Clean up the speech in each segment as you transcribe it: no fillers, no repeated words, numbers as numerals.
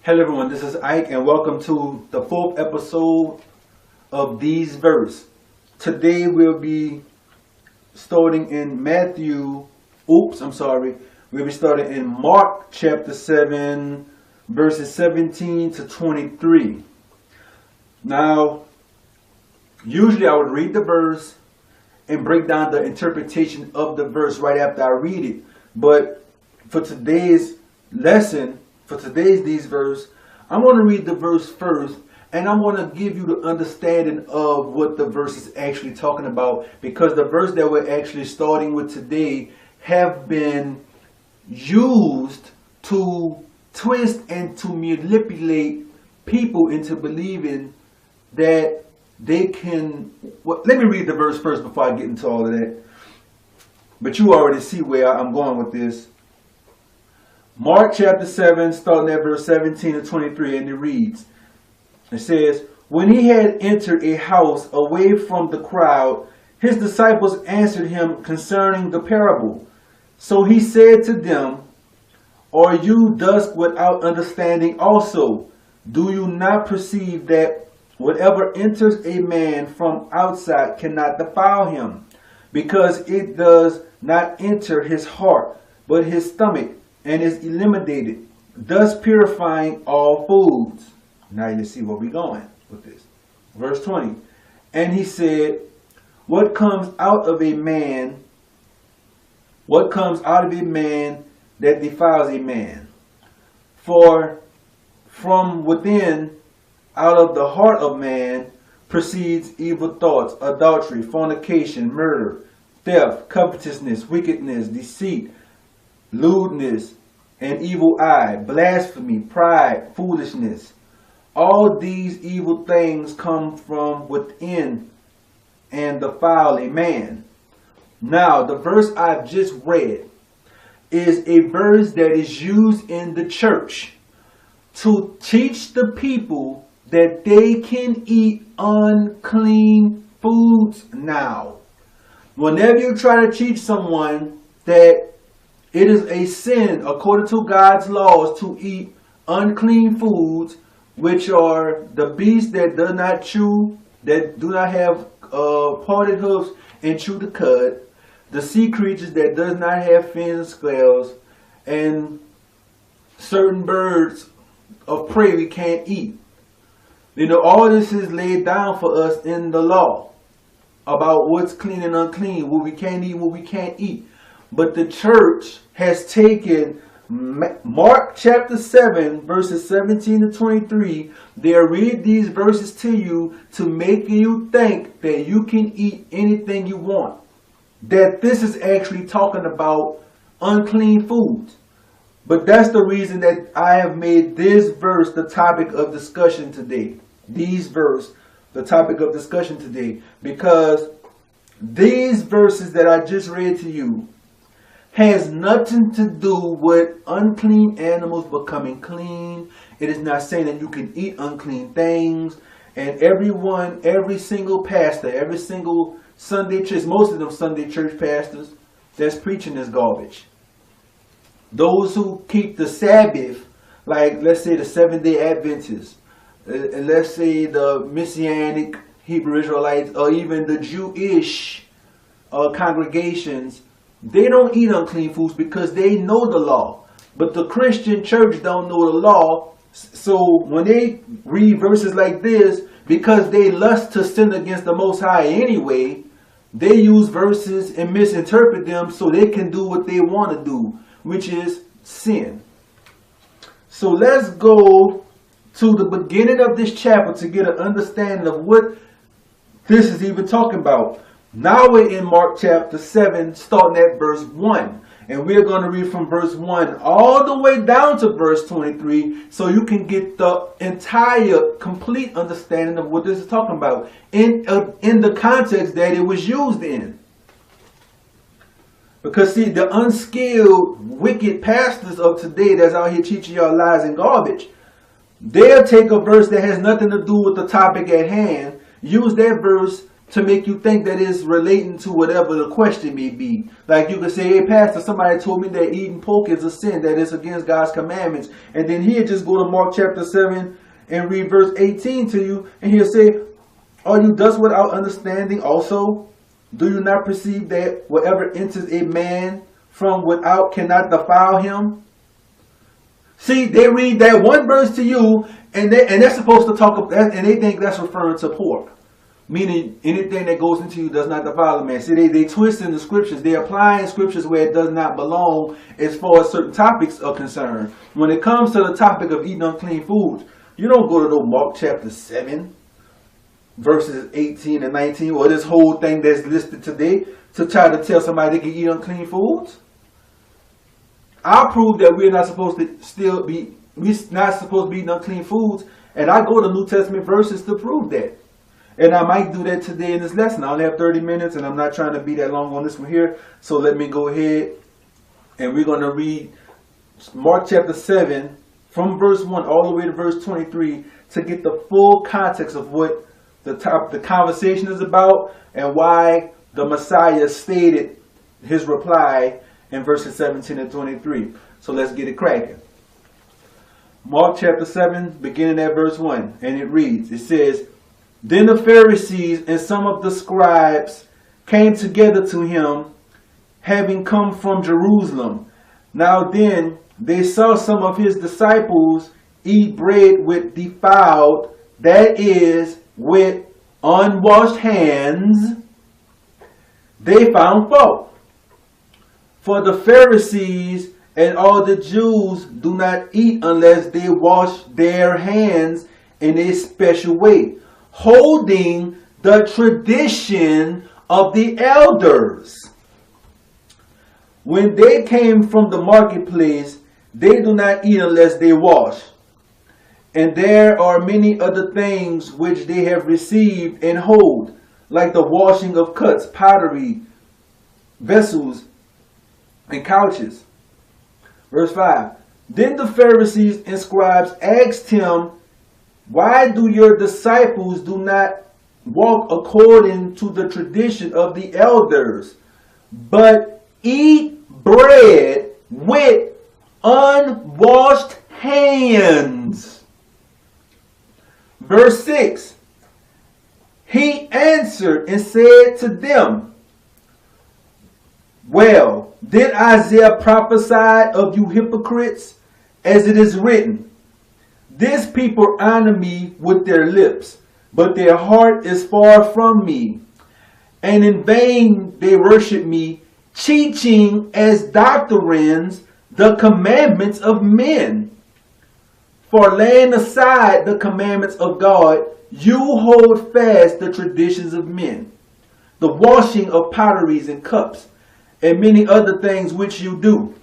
Hello everyone, this is Ike and welcome to the 4th episode of These Verse. Today we'll be starting in we'll be starting in Mark chapter 7 verses 17 to 23. Now, usually I would read the verse and break down the interpretation of the verse right after I read it. But for today's lesson, for today's These Verse, I'm going to read the verse first, and I'm going to give you the understanding of what the verse is actually talking about, because the verse that we're actually starting with today have been used to twist and to manipulate people into believing that they can... Well, let me read the verse first before I get into all of that. But you already see where I'm going with this. Mark chapter 7, starting at verse 17 to 23, and it reads, it says, "When he had entered a house away from the crowd, his disciples answered him concerning the parable. So he said to them, Are you thus without understanding also? Do you not perceive that whatever enters a man from outside cannot defile him, because it does not enter his heart, but his stomach, and is eliminated, thus purifying all foods?" Now you see where we're going with this. Verse 20. "And he said, What comes out of a man that defiles a man? For from within, out of the heart of man, proceeds evil thoughts, adultery, fornication, murder, theft, covetousness, wickedness, deceit, lewdness, an evil eye, blasphemy, pride, foolishness. All these evil things come from within and defile a man." Now, the verse I've just read is a verse that is used in the church to teach the people that they can eat unclean foods now. Whenever you try to teach someone that it is a sin according to God's laws to eat unclean foods, which are the beasts that do not chew, that do not have parted hoofs and chew the cud, the sea creatures that does not have fins and scales, and certain birds of prey we can't eat. You know, all this is laid down for us in the law about what's clean and unclean, what we can eat, what we can't eat. But the church has taken Mark chapter 7 verses 17 to 23. They'll read these verses to you to make you think that you can eat anything you want. That this is actually talking about unclean foods. But that's the reason that I have made this verse the topic of discussion today. These verse, the topic of discussion today. Because these verses that I just read to you has nothing to do with unclean animals becoming clean. It is not saying that you can eat unclean things. And every single pastor, every single Sunday church, most of them Sunday church pastors that's preaching this garbage. Those who keep the Sabbath, like let's say the Seventh-day Adventists, and let's say the Messianic Hebrew Israelites, or even the Jewish congregations, they don't eat unclean foods because they know the law. But the Christian church don't know the law. So when they read verses like this, because they lust to sin against the Most High anyway, they use verses and misinterpret them so they can do what they want to do, which is sin. So let's go to the beginning of this chapter to get an understanding of what this is even talking about. Now we're in Mark chapter 7, starting at verse 1. And we're going to read from verse 1 all the way down to verse 23, so you can get the entire, complete understanding of what this is talking about in the context that it was used in. Because see, the unskilled, wicked pastors of today that's out here teaching y'all lies and garbage, they'll take a verse that has nothing to do with the topic at hand, use that verse to make you think that it's relating to whatever the question may be. Like you could say, hey, Pastor, somebody told me that eating pork is a sin, that it's against God's commandments. And then he'll just go to Mark chapter 7 and read verse 18 to you. And he'll say, are you thus without understanding also? Do you not perceive that whatever enters a man from without cannot defile him? See, they read that one verse to you, and they're supposed to talk about that, and they think that's referring to pork. Meaning anything that goes into you does not defile a man. See, they twist in the scriptures. They apply in scriptures where it does not belong as far as certain topics are concerned. When it comes to the topic of eating unclean foods, you don't go to no Mark chapter 7, verses 18 and 19, or this whole thing that's listed today to try to tell somebody they can eat unclean foods. I prove that we're not supposed to eating unclean foods, and I go to New Testament verses to prove that. And I might do that today in this lesson. I only have 30 minutes, and I'm not trying to be that long on this one here. So let me go ahead, and we're going to read Mark chapter 7 from verse 1 all the way to verse 23 to get the full context of what the conversation is about and why the Messiah stated his reply in verses 17 and 23. So let's get it cracking. Mark chapter 7, beginning at verse 1, and it reads, it says, then the Pharisees and some of the scribes came together to him, having come from Jerusalem. Now then, they saw some of his disciples eat bread with defiled, that is, with unwashed hands. They found fault. For the Pharisees and all the Jews do not eat unless they wash their hands in a special way, holding the tradition of the elders. When they came from the marketplace, they do not eat unless they wash. And there are many other things which they have received and hold, like the washing of cups, pottery, vessels, and couches. Verse 5. Then the Pharisees and scribes asked him, why do your disciples do not walk according to the tradition of the elders, but eat bread with unwashed hands? Verse 6. He answered and said to them, well, did Isaiah prophesy of you hypocrites, as it is written, this people honor me with their lips, but their heart is far from me. And in vain they worship me, teaching as doctrines the commandments of men. For laying aside the commandments of God, you hold fast the traditions of men, the washing of potteries and cups, and many other things which you do.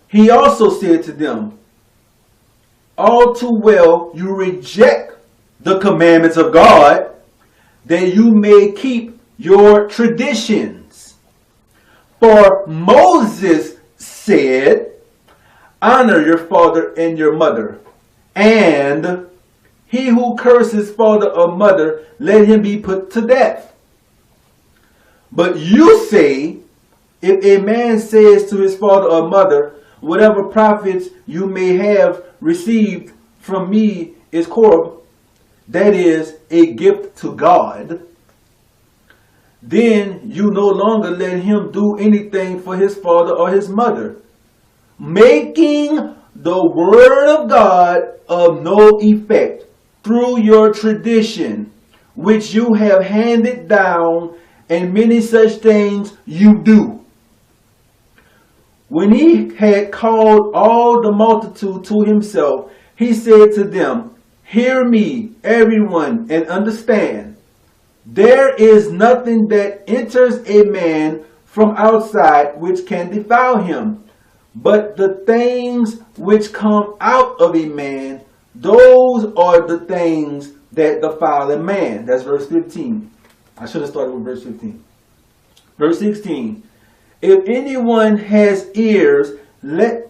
He also said to them, all too well you reject the commandments of God, that you may keep your traditions. For Moses said, honor your father and your mother, and he who curses father or mother, let him be put to death. But you say, if a man says to his father or mother, whatever profits you may have received from me is korb, that is a gift to God, then you no longer let him do anything for his father or his mother, making the word of God of no effect through your tradition, which you have handed down, and many such things you do. When he had called all the multitude to himself, he said to them, hear me, everyone, and understand. There is nothing that enters a man from outside which can defile him, but the things which come out of a man, those are the things that defile a man. That's verse 15. I should have started with verse 15. Verse 16. If anyone has ears, if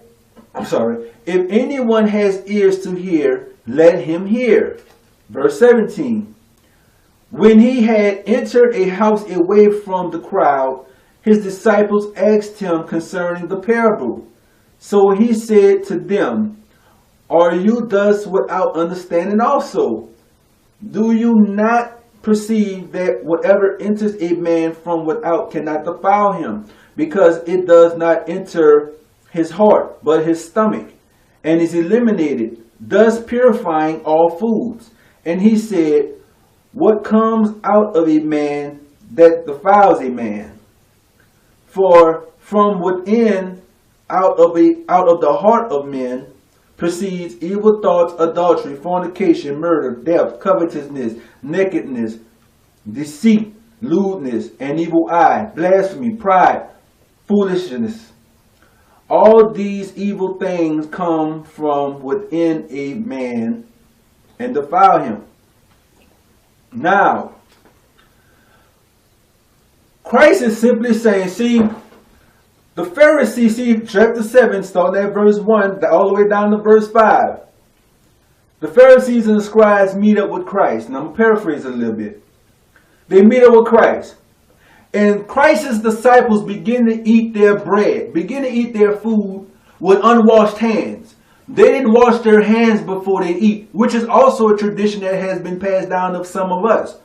anyone has ears to hear, let him hear. Verse 17. When he had entered a house away from the crowd, his disciples asked him concerning the parable. So he said to them, Are you thus without understanding also? Do you not perceive that whatever enters a man from without cannot defile him, because it does not enter his heart, but his stomach, and is eliminated, thus purifying all foods? And he said, What comes out of a man that defiles a man? For from within, out of the heart of men, proceeds evil thoughts, adultery, fornication, murder, theft, covetousness, nakedness, deceit, lewdness, an evil eye, blasphemy, pride, foolishness. All these evil things come from within a man and defile him. Now, Christ is simply saying, see, the Pharisees, see, chapter 7, starting at verse 1, all the way down to verse 5. The Pharisees and the scribes meet up with Christ. And I'm going to paraphrase a little bit. They meet up with Christ. And Christ's disciples begin to eat their bread, begin to eat their food with unwashed hands. They didn't wash their hands before they eat, which is also a tradition that has been passed down to some of us.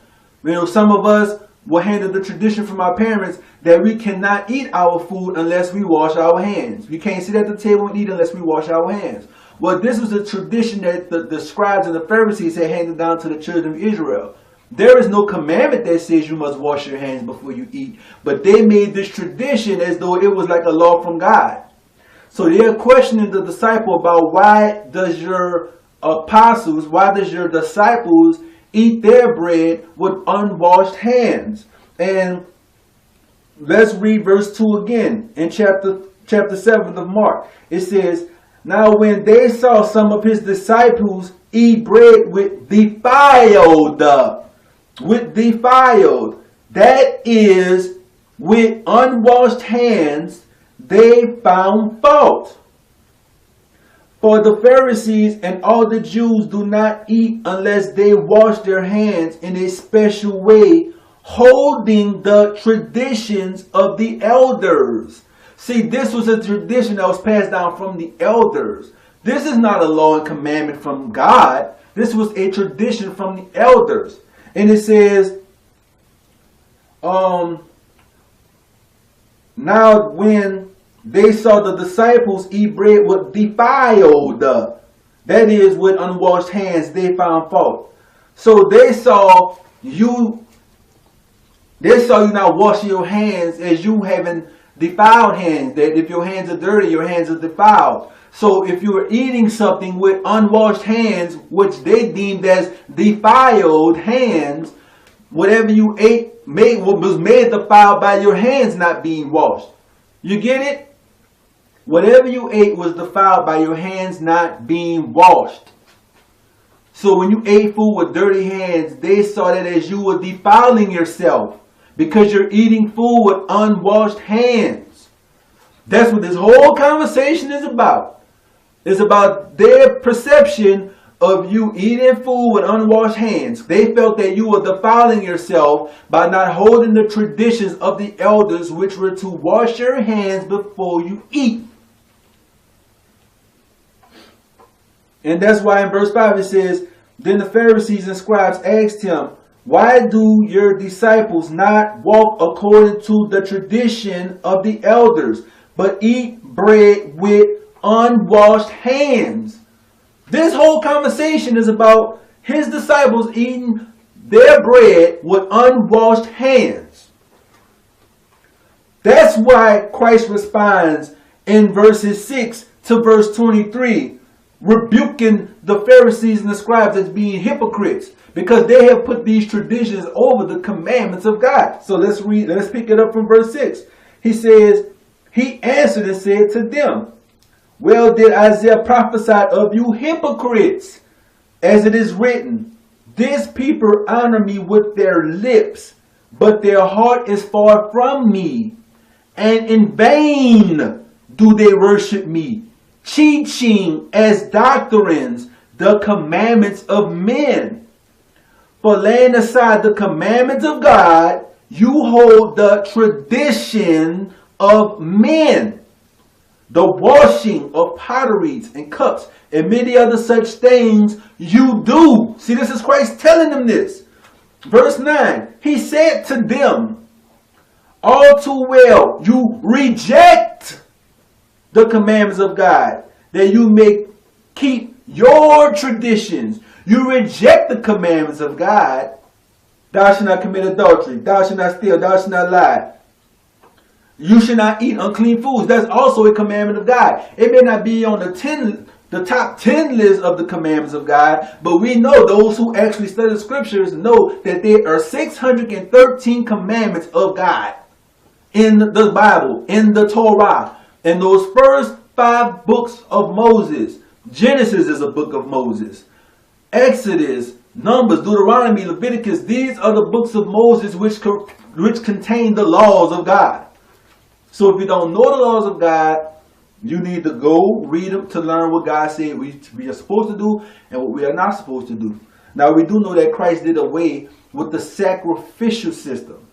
You know, some of us will handle the tradition from our parents that we cannot eat our food unless we wash our hands. We can't sit at the table and eat unless we wash our hands. Well, this was a tradition that the scribes and the Pharisees had handed down to the children of Israel. There is no commandment that says you must wash your hands before you eat, but they made this tradition as though it was like a law from God. So they're questioning the disciple about why does your apostles, why does your disciples eat their bread with unwashed hands? And let's read verse 2 again in chapter 7 of Mark. It says, Now when they saw some of his disciples eat bread with defiled, that is, with unwashed hands, they found fault. For the Pharisees and all the Jews do not eat unless they wash their hands in a special way, holding the traditions of the elders. See, this was a tradition that was passed down from the elders. This is not a law and commandment from God. This was a tradition from the elders. And it says, now when they saw the disciples eat bread with defiled, that is, with unwashed hands, they found fault. So they saw you not washing your hands as you having defiled hands. That if your hands are dirty, your hands are defiled. So if you were eating something with unwashed hands, which they deemed as defiled hands, whatever you ate was made defiled by your hands not being washed. You get it? Whatever you ate was defiled by your hands not being washed. So when you ate food with dirty hands, they saw that as you were defiling yourself because you're eating food with unwashed hands. That's what this whole conversation is about. It's about their perception of you eating food with unwashed hands. They felt that you were defiling yourself by not holding the traditions of the elders, which were to wash your hands before you eat. And that's why in verse 5 it says, Then the Pharisees and scribes asked him, Why do your disciples not walk according to the tradition of the elders, but eat bread with unwashed hands? This whole conversation is about his disciples eating their bread with unwashed hands. That's why Christ responds in verses 6 to verse 23, rebuking the Pharisees and the scribes as being hypocrites, because they have put these traditions over the commandments of God. So let's pick it up from verse 6. He says, He answered and said to them, Well did Isaiah prophesy of you hypocrites, as it is written, This people honor me with their lips, but their heart is far from me, and in vain do they worship me, teaching as doctrines the commandments of men. For laying aside the commandments of God, you hold the tradition of men, the washing of potteries and cups, and many other such things you do. See, this is Christ telling them this. Verse 9, he said to them, all too well, you reject the commandments of God, that you may keep your traditions. You reject the commandments of God. Thou shalt not commit adultery. Thou shalt not steal. Thou shalt not lie. You should not eat unclean foods. That's also a commandment of God. It may not be on the top 10 list of the commandments of God, but we know, those who actually study the scriptures know that there are 613 commandments of God in the Bible, in the Torah. And those first 5 books of Moses, Genesis is a book of Moses, Exodus, Numbers, Deuteronomy, Leviticus, these are the books of Moses which contain the laws of God. So if you don't know the laws of God, you need to go read them to learn what God said we are supposed to do and what we are not supposed to do. Now we do know that Christ did away with the sacrificial system.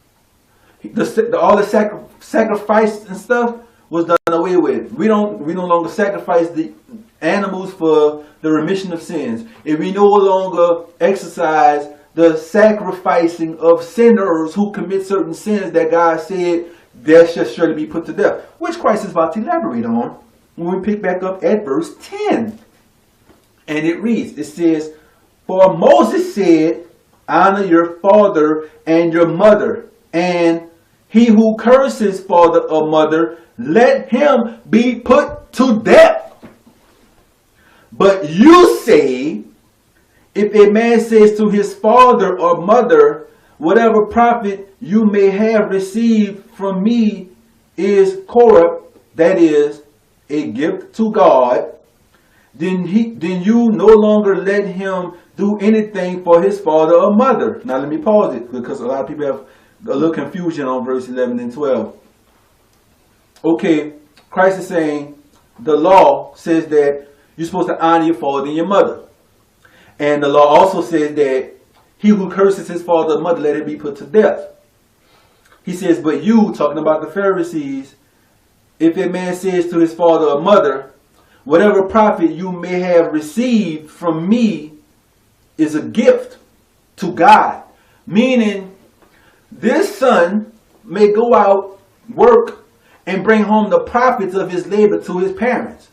All the sacrifice and stuff was done away with. We no longer sacrifice the animals for the remission of sins. If we no longer exercise the sacrificing of sinners who commit certain sins that God said they shall surely be put to death, which Christ is about to elaborate on when we pick back up at verse 10. And it reads, it says, for Moses said, honor your father and your mother, and he who curses father or mother, let him be put to death. But you say, if a man says to his father or mother, whatever profit you may have received from me is corrupt, that is, a gift to God, then you no longer let him do anything for his father or mother. Now let me pause it, because a lot of people have a little confusion on verse 11 and 12. Okay, Christ is saying the law says that you're supposed to honor your father and your mother. And the law also says that he who curses his father or mother, let him be put to death. He says, but you, talking about the Pharisees, if a man says to his father or mother, whatever profit you may have received from me is a gift to God. Meaning, this son may go out, work, and bring home the profits of his labor to his parents,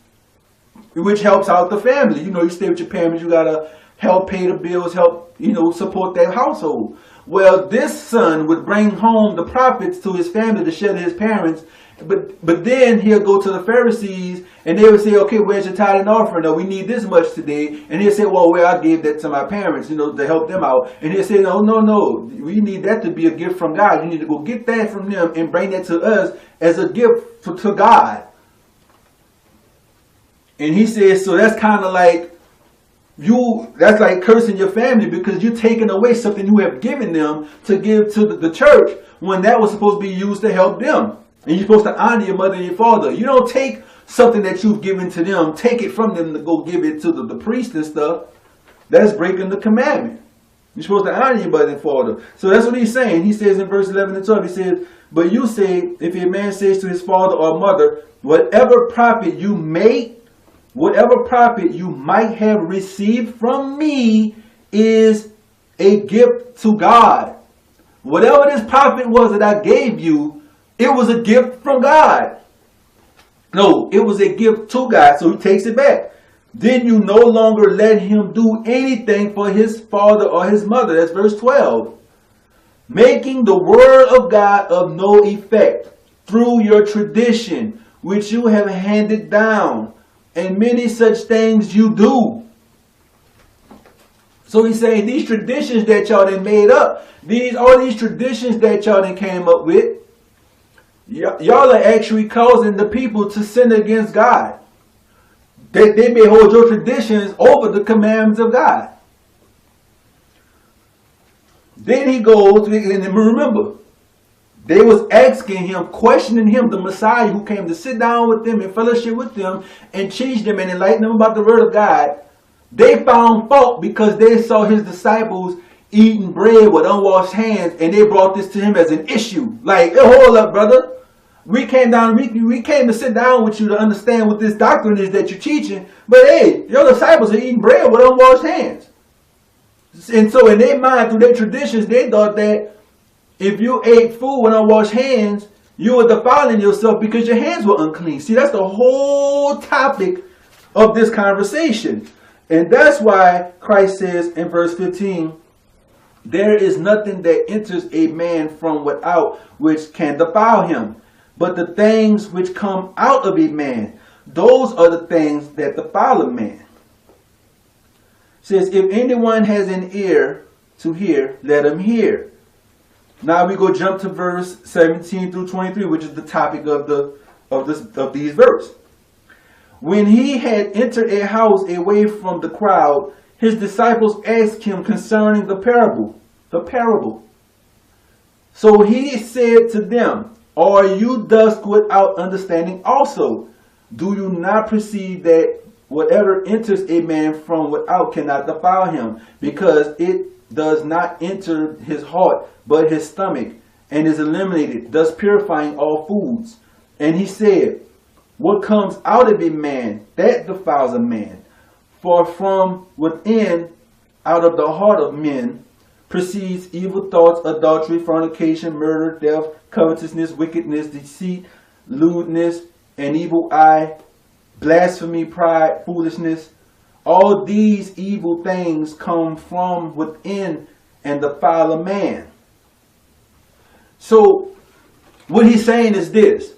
which helps out the family. You know, you stay with your parents, you gotta help pay the bills, help, support their household. Well, this son would bring home the profits to his family to share to his parents, but then he'll go to the Pharisees and they would say, okay, where's your tithe and offering? No, we need this much today. And he'll say, well, I gave that to my parents, to help them out. And he'll say, no, we need that to be a gift from God. You need to go get that from them and bring that to us as a gift to God. And he says, so that's kind of like, that's like cursing your family, because you're taking away something you have given them to give to the church when that was supposed to be used to help them. And you're supposed to honor your mother and your father. You don't take something that you've given to them, take it from them to go give it to the priest and stuff. That's breaking the commandment. You're supposed to honor your mother and father. So that's what he's saying. He says in verse 11 and 12, he says, but you say, if a man says to his father or mother, whatever profit you might have received from me is a gift to God. Whatever this profit was that I gave you, it was a gift from God. No, it was a gift to God. So he takes it back. Then you no longer let him do anything for his father or his mother. That's verse 12. Making the word of God of no effect through your tradition, which you have handed down, and many such things you do. So he's saying these traditions that y'all done made up, all these traditions that y'all done came up with, y'all are actually causing the people to sin against God. They may hold your traditions over the commandments of God. Then he goes, and remember, they was asking him, questioning him, the Messiah who came to sit down with them and fellowship with them and teach them and enlighten them about the word of God. They found fault because they saw his disciples eating bread with unwashed hands, and they brought this to him as an issue. Like, hey, hold up, brother. We came to sit down with you to understand what this doctrine is that you're teaching. But hey, your disciples are eating bread with unwashed hands. And so in their mind, through their traditions, they thought that if you ate food with unwashed hands, you were defiling yourself because your hands were unclean. See, that's the whole topic of this conversation. And that's why Christ says in verse 15, there is nothing that enters a man from without which can defile him. But the things which come out of a man, those are the things that defile a man. It says, if anyone has an ear to hear, let him hear. Now we go jump to verse 17 through 23, which is the topic of these verses. When he had entered a house away from the crowd, his disciples asked him concerning the parable. So he said to them, are you thus without understanding also? Do you not perceive that whatever enters a man from without cannot defile him, because it does not enter his heart, but his stomach, and is eliminated, thus purifying all foods? And he said, what comes out of a man, that defiles a man. For from within, out of the heart of men, proceeds evil thoughts, adultery, fornication, murder, theft, covetousness, wickedness, deceit, lewdness, an evil eye, blasphemy, pride, foolishness. All these evil things come from within and defile a man. So what he's saying is this.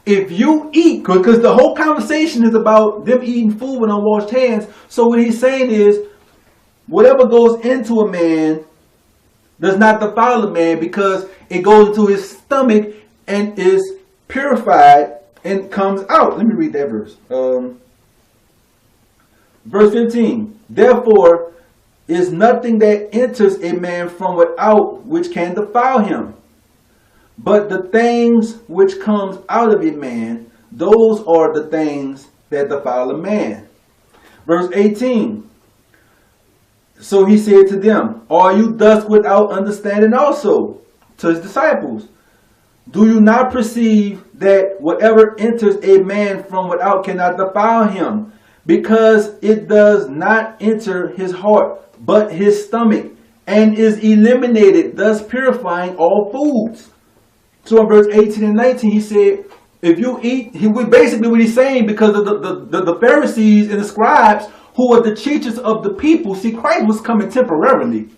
If you eat, because the whole conversation is about them eating food with unwashed hands. So what he's saying is, whatever goes into a man does not defile a man, because it goes into his stomach and is purified and comes out. Let me read that verse. Verse 15. Therefore is nothing that enters a man from without which can defile him. But the things which comes out of a man, those are the things that defile a man. Verse 18. So he said to them, are you thus without understanding also? To his disciples. Do you not perceive that whatever enters a man from without cannot defile him, because it does not enter his heart, but his stomach, and is eliminated, thus purifying all foods? So in verse 18 and 19, he said, if you eat, basically what he's saying, because of the Pharisees and the scribes, who were the teachers of the people. See, Christ was coming temporarily.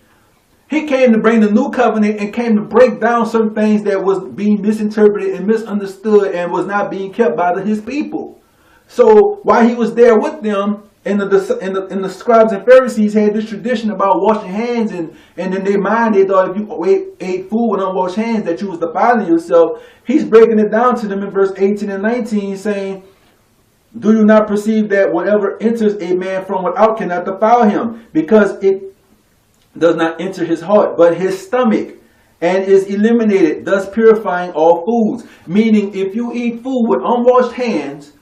He came to bring the new covenant and came to break down certain things that was being misinterpreted and misunderstood and was not being kept by his people. So while he was there with them, and the scribes and Pharisees had this tradition about washing hands, and in their mind they thought if you ate food with unwashed hands that you was defiling yourself. He's breaking it down to them in verse 18 and 19, saying, do you not perceive that whatever enters a man from without cannot defile him, because it does not enter his heart, but his stomach, and is eliminated, thus purifying all foods? Meaning, if you eat food with unwashed hands,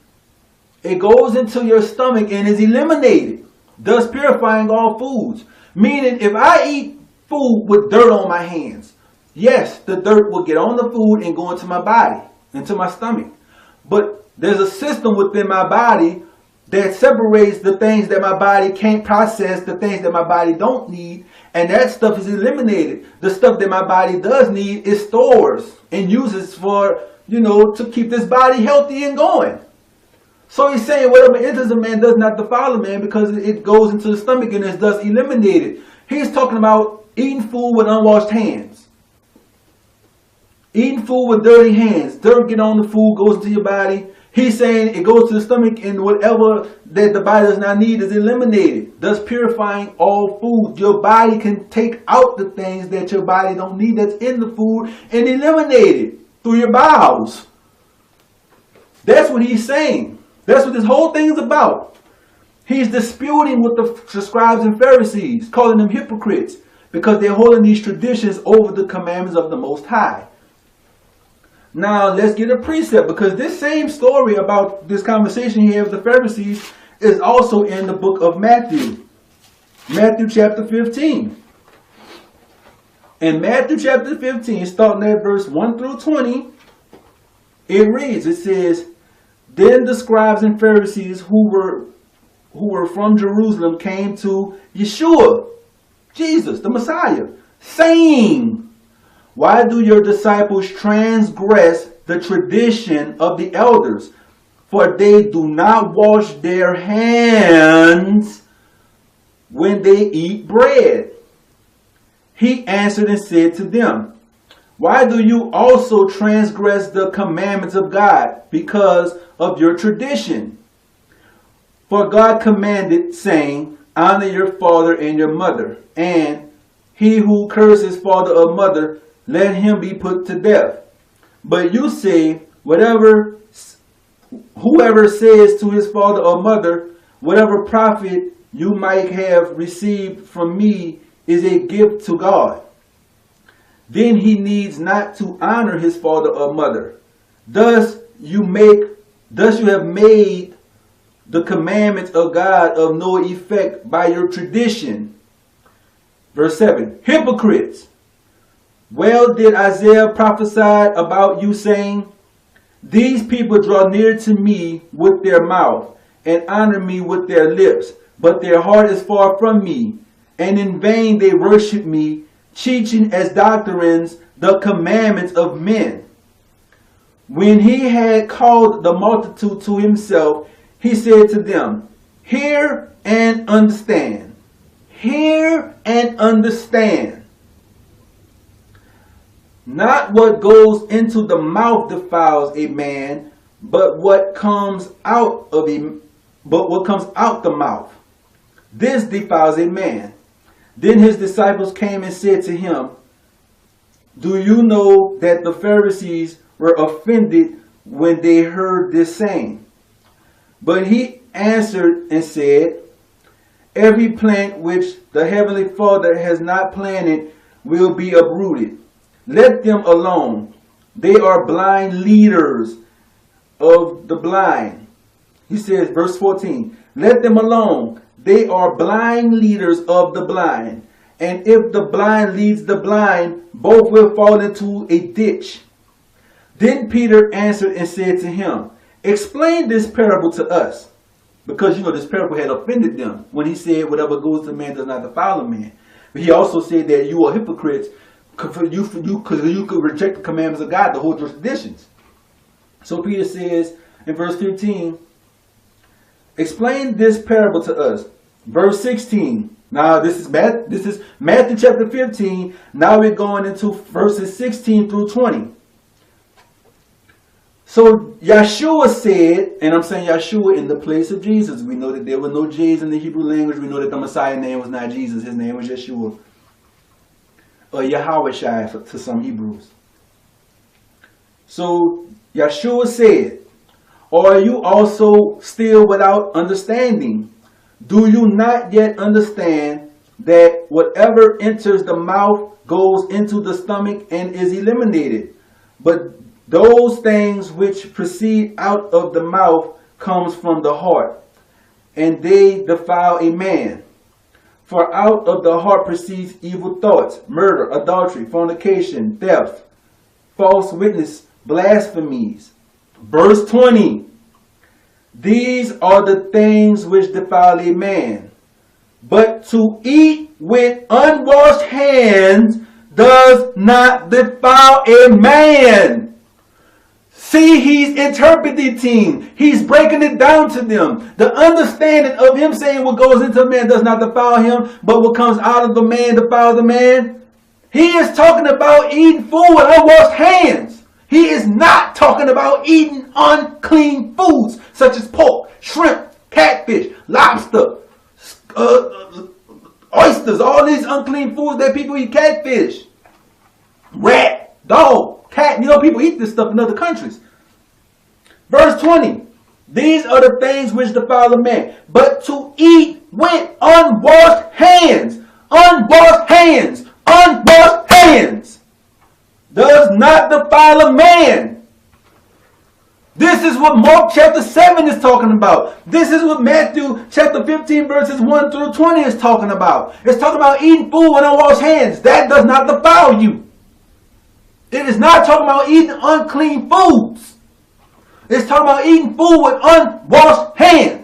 it goes into your stomach and is eliminated, thus purifying all foods. Meaning, if I eat food with dirt on my hands, yes, the dirt will get on the food and go into my body, into my stomach. But there's a system within my body that separates the things that my body can't process, the things that my body don't need, and that stuff is eliminated. The stuff that my body does need is stores and uses for, to keep this body healthy and going. So he's saying whatever enters a man does not defile a man, because it goes into the stomach and is thus eliminated. He's talking about eating food with unwashed hands. Eating food with dirty hands. Dirt get on the food, goes into your body. He's saying it goes to the stomach, and whatever that the body does not need is eliminated, thus purifying all food. Your body can take out the things that your body don't need that's in the food and eliminate it through your bowels. That's what he's saying. That's what this whole thing is about. He's disputing with the scribes and Pharisees, calling them hypocrites, because they're holding these traditions over the commandments of the Most High. Now, let's get a precept, because this same story about this conversation here with the Pharisees is also in the book of Matthew. Matthew chapter 15. In Matthew chapter 15, starting at verse 1 through 20, it reads, it says, Then the scribes and Pharisees who were from Jerusalem came to Yeshua, Jesus, the Messiah, saying, Why do your disciples transgress the tradition of the elders? For they do not wash their hands when they eat bread. He answered and said to them, Why do you also transgress the commandments of God because of your tradition? For God commanded, saying, Honor your father and your mother, and he who curses father or mother, let him be put to death. But you say, whoever says to his father or mother, whatever profit you might have received from me is a gift to God, then he needs not to honor his father or mother. Thus you have made the commandments of God of no effect by your tradition. Verse 7. Hypocrites! Well did Isaiah prophesy about you, saying, These people draw near to me with their mouth, and honor me with their lips, but their heart is far from me, and in vain they worship me, teaching as doctrines the commandments of men. When he had called the multitude to himself, he said to them, Hear and understand. Hear and understand. Not what goes into the mouth defiles a man, but what comes out the mouth. This defiles a man. Then his disciples came and said to him, Do you know that the Pharisees were offended when they heard this saying? But he answered and said, Every plant which the Heavenly Father has not planted will be uprooted. Let them alone. They are blind leaders of the blind. He says, verse 14, Let them alone. They are blind leaders of the blind. And if the blind leads the blind, both will fall into a ditch. Then Peter answered and said to him, Explain this parable to us. Because, this parable had offended them when he said, Whatever goes to man does not defile a man. But he also said that you are hypocrites because you could reject the commandments of God, the whole traditions. So Peter says in verse 15, Explain this parable to us. Verse 16. Now this is Matthew chapter 15. Now we're going into verses 16 through 20. So Yeshua said, and I'm saying Yeshua in the place of Jesus. We know that there were no J's in the Hebrew language. We know that the Messiah name was not Jesus. His name was Yeshua. Or Yahweh to some Hebrews. So Yeshua said, Or are you also still without understanding? Do you not yet understand that whatever enters the mouth goes into the stomach and is eliminated? But those things which proceed out of the mouth comes from the heart, and they defile a man. For out of the heart proceeds evil thoughts, murder, adultery, fornication, theft, false witness, blasphemies. Verse 20. These are the things which defile a man. But to eat with unwashed hands does not defile a man. See, he's interpreting. He's breaking it down to them. The understanding of him saying what goes into a man does not defile him, but what comes out of the man defiles the man. He is talking about eating food with unwashed hands. He is not talking about eating unclean foods such as pork, shrimp, catfish, lobster, oysters, all these unclean foods that people eat. Catfish, rat, dog, cat. People eat this stuff in other countries. Verse 20. These are the things which defile a man. But to eat with unwashed hands, does not defile a man. This is what Mark chapter 7 is talking about. This is what Matthew chapter 15 verses 1 through 20 is talking about. It's talking about eating food with unwashed hands. That does not defile you. It is not talking about eating unclean foods. It's talking about eating food with unwashed hands.